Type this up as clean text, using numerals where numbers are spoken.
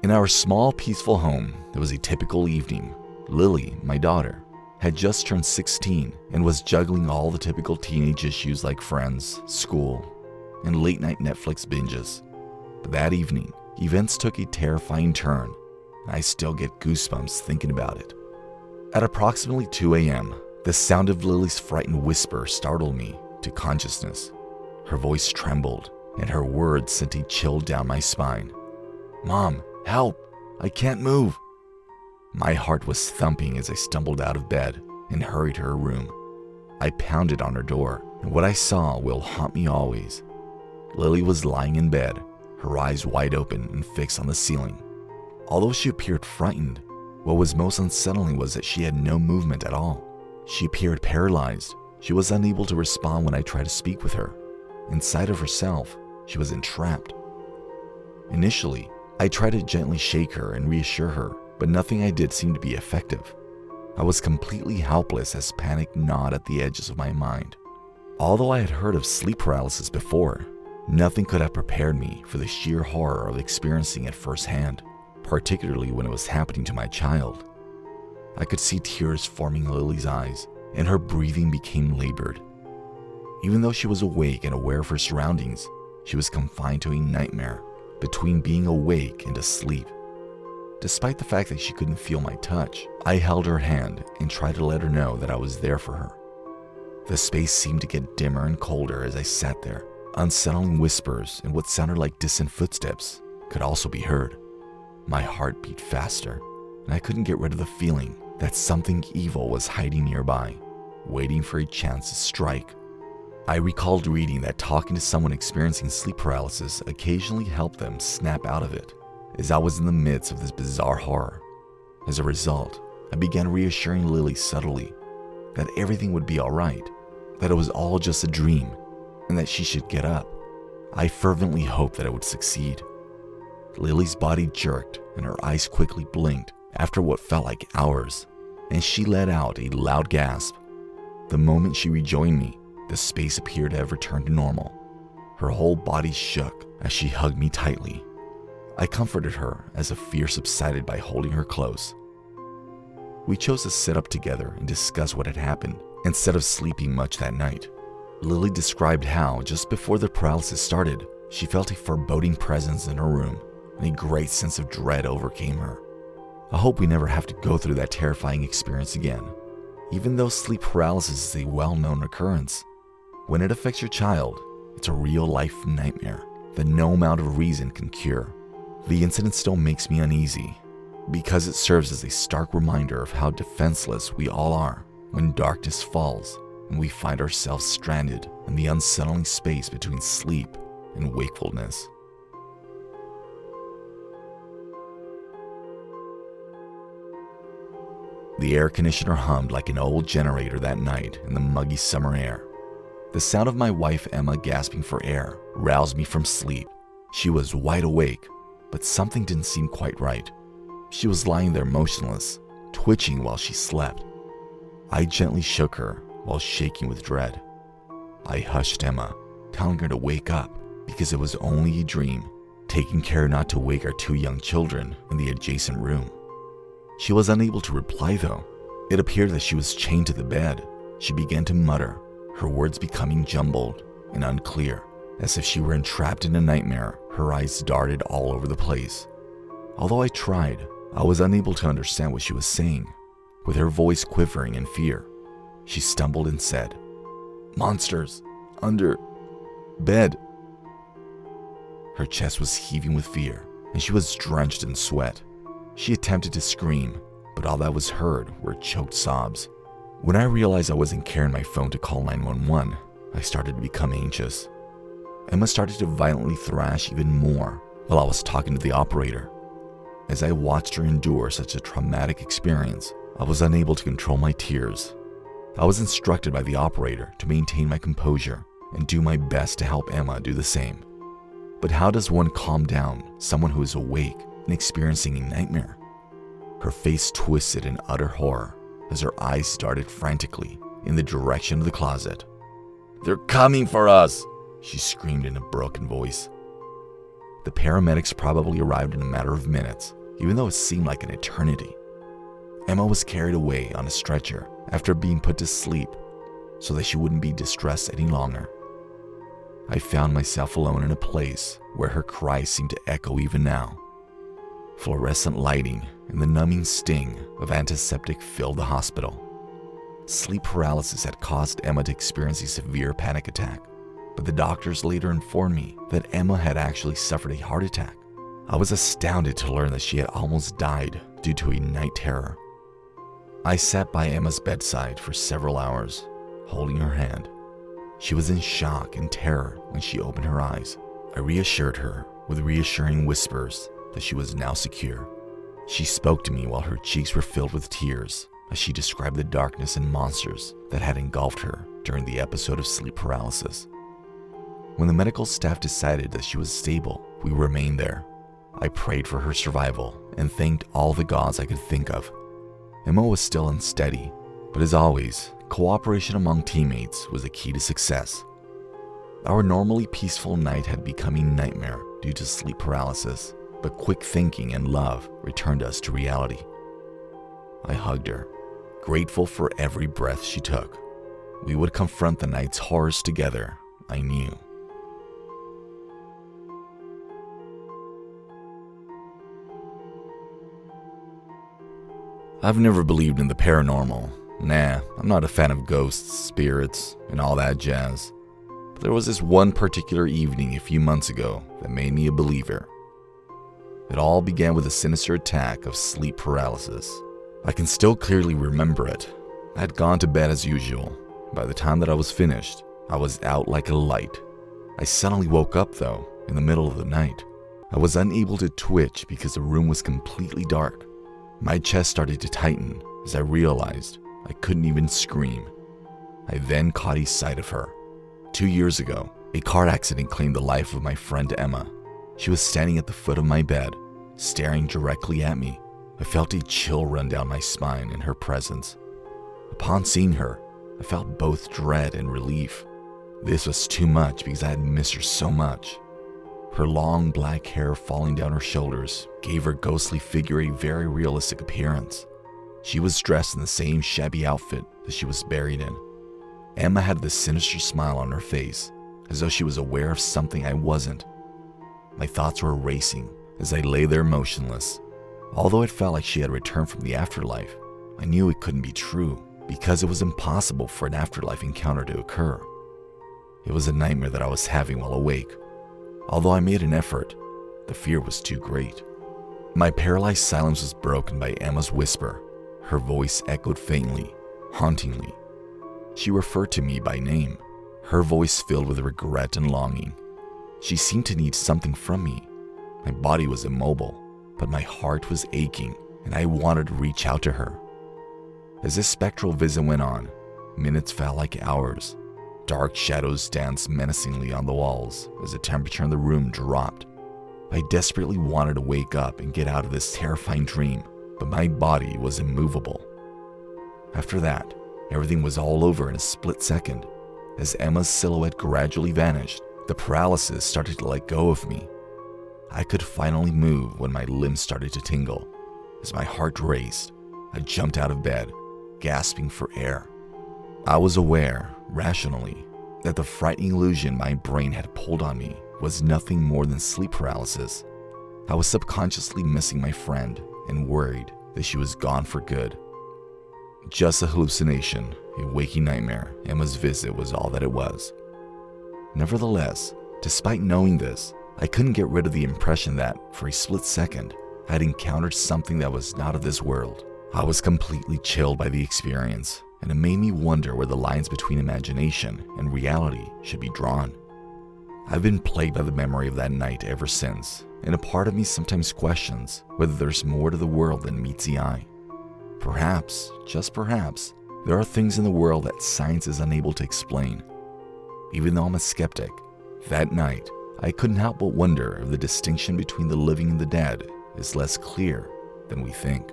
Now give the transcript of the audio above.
In our small, peaceful home, it was a typical evening. Lily, my daughter, had just turned 16 and was juggling all the typical teenage issues like friends, school, and late-night Netflix binges. But that evening, events took a terrifying turn, and I still get goosebumps thinking about it. At approximately 2 a.m., the sound of Lily's frightened whisper startled me to consciousness. Her voice trembled, and her words sent a chill down my spine. "Mom, help! I can't move!" My heart was thumping as I stumbled out of bed and hurried to her room. I pounded on her door, and what I saw will haunt me always. Lily was lying in bed, her eyes wide open and fixed on the ceiling. Although she appeared frightened, what was most unsettling was that she had no movement at all. She appeared paralyzed. She was unable to respond when I tried to speak with her. Inside of herself, she was entrapped. Initially, I tried to gently shake her and reassure her, but nothing I did seemed to be effective. I was completely helpless as panic gnawed at the edges of my mind. Although I had heard of sleep paralysis before, nothing could have prepared me for the sheer horror of experiencing it firsthand, particularly when it was happening to my child. I could see tears forming Lily's eyes, and her breathing became labored. Even though she was awake and aware of her surroundings, she was confined to a nightmare between being awake and asleep. Despite the fact that she couldn't feel my touch, I held her hand and tried to let her know that I was there for her. The space seemed to get dimmer and colder as I sat there. Unsettling whispers and what sounded like distant footsteps could also be heard. My heart beat faster, and I couldn't get rid of the feeling that something evil was hiding nearby, waiting for a chance to strike. I recalled reading that talking to someone experiencing sleep paralysis occasionally helped them snap out of it, as I was in the midst of this bizarre horror. As a result, I began reassuring Lily subtly that everything would be alright, that it was all just a dream, and that she should get up. I fervently hoped that it would succeed. Lily's body jerked and her eyes quickly blinked after what felt like hours, and she let out a loud gasp. The moment she rejoined me, the space appeared to have returned to normal. Her whole body shook as she hugged me tightly. I comforted her as the fear subsided by holding her close. We chose to sit up together and discuss what had happened instead of sleeping much that night. Lily described how, just before the paralysis started, she felt a foreboding presence in her room, and a great sense of dread overcame her. I hope we never have to go through that terrifying experience again. Even though sleep paralysis is a well-known occurrence, when it affects your child, it's a real-life nightmare that no amount of reason can cure. The incident still makes me uneasy, because it serves as a stark reminder of how defenseless we all are when darkness falls and we find ourselves stranded in the unsettling space between sleep and wakefulness. The air conditioner hummed like an old generator that night in the muggy summer air. The sound of my wife Emma gasping for air roused me from sleep. She was wide awake, but something didn't seem quite right. She was lying there motionless, twitching while she slept. I gently shook her while shaking with dread. I hushed Emma, telling her to wake up because it was only a dream, taking care not to wake our 2 young children in the adjacent room. She was unable to reply though. It appeared that she was chained to the bed. She began to mutter, her words becoming jumbled and unclear. As if she were entrapped in a nightmare, her eyes darted all over the place. Although I tried, I was unable to understand what she was saying. With her voice quivering in fear, she stumbled and said, "Monsters, under bed." Her chest was heaving with fear, and she was drenched in sweat. She attempted to scream, but all that was heard were choked sobs. When I realized I wasn't carrying my phone to call 911, I started to become anxious. Emma started to violently thrash even more while I was talking to the operator. As I watched her endure such a traumatic experience, I was unable to control my tears. I was instructed by the operator to maintain my composure and do my best to help Emma do the same. But how does one calm down someone who is awake and experiencing a nightmare? Her face twisted in utter horror as her eyes darted frantically in the direction of the closet. "They're coming for us!" she screamed in a broken voice. The paramedics probably arrived in a matter of minutes, even though it seemed like an eternity. Emma was carried away on a stretcher after being put to sleep so that she wouldn't be distressed any longer. I found myself alone in a place where her cries seemed to echo even now. Fluorescent lighting and the numbing sting of antiseptic filled the hospital. Sleep paralysis had caused Emma to experience a severe panic attack, but the doctors later informed me that Emma had actually suffered a heart attack. I was astounded to learn that she had almost died due to a night terror. I sat by Emma's bedside for several hours, holding her hand. She was in shock and terror when she opened her eyes. I reassured her with reassuring whispers that she was now secure. She spoke to me while her cheeks were filled with tears as she described the darkness and monsters that had engulfed her during the episode of sleep paralysis. When the medical staff decided that she was stable, we remained there. I prayed for her survival and thanked all the gods I could think of. Emma was still unsteady, but as always, cooperation among teammates was the key to success. Our normally peaceful night had become a nightmare due to sleep paralysis, but quick thinking and love returned us to reality. I hugged her, grateful for every breath she took. We would confront the night's horrors together, I knew. I've never believed in the paranormal. Nah, I'm not a fan of ghosts, spirits, and all that jazz. But there was this one particular evening a few months ago that made me a believer. It all began with a sinister attack of sleep paralysis. I can still clearly remember it. I had gone to bed as usual. By the time that I was finished, I was out like a light. I suddenly woke up though, in the middle of the night. I was unable to twitch because the room was completely dark. My chest started to tighten as I realized I couldn't even scream. I then caught a sight of her. 2 years ago, a car accident claimed the life of my friend Emma. She was standing at the foot of my bed, staring directly at me. I felt a chill run down my spine in her presence. Upon seeing her, I felt both dread and relief. This was too much because I had missed her so much. Her long black hair falling down her shoulders gave her ghostly figure a very realistic appearance. She was dressed in the same shabby outfit that she was buried in. Emma had this sinister smile on her face, as though she was aware of something I wasn't. My thoughts were racing as I lay there motionless. Although it felt like she had returned from the afterlife, I knew it couldn't be true because it was impossible for an afterlife encounter to occur. It was a nightmare that I was having while awake. Although I made an effort, the fear was too great. My paralyzed silence was broken by Emma's whisper. Her voice echoed faintly, hauntingly. She referred to me by name, her voice filled with regret and longing. She seemed to need something from me. My body was immobile, but my heart was aching, and I wanted to reach out to her. As this spectral visit went on, minutes felt like hours. Dark shadows danced menacingly on the walls as the temperature in the room dropped. I desperately wanted to wake up and get out of this terrifying dream, but my body was immovable. After that, everything was all over in a split second. As Emma's silhouette gradually vanished, the paralysis started to let go of me. I could finally move when my limbs started to tingle. As my heart raced, I jumped out of bed, gasping for air. I was aware, rationally, that the frightening illusion my brain had pulled on me was nothing more than sleep paralysis. I was subconsciously missing my friend and worried that she was gone for good. Just a hallucination, a waking nightmare. Emma's visit was all that it was. Nevertheless, despite knowing this, I couldn't get rid of the impression that, for a split second, I had encountered something that was not of this world. I was completely chilled by the experience, and it made me wonder where the lines between imagination and reality should be drawn. I've been plagued by the memory of that night ever since, and a part of me sometimes questions whether there's more to the world than meets the eye. Perhaps, just perhaps, there are things in the world that science is unable to explain. Even though I'm a skeptic, that night, I couldn't help but wonder if the distinction between the living and the dead is less clear than we think.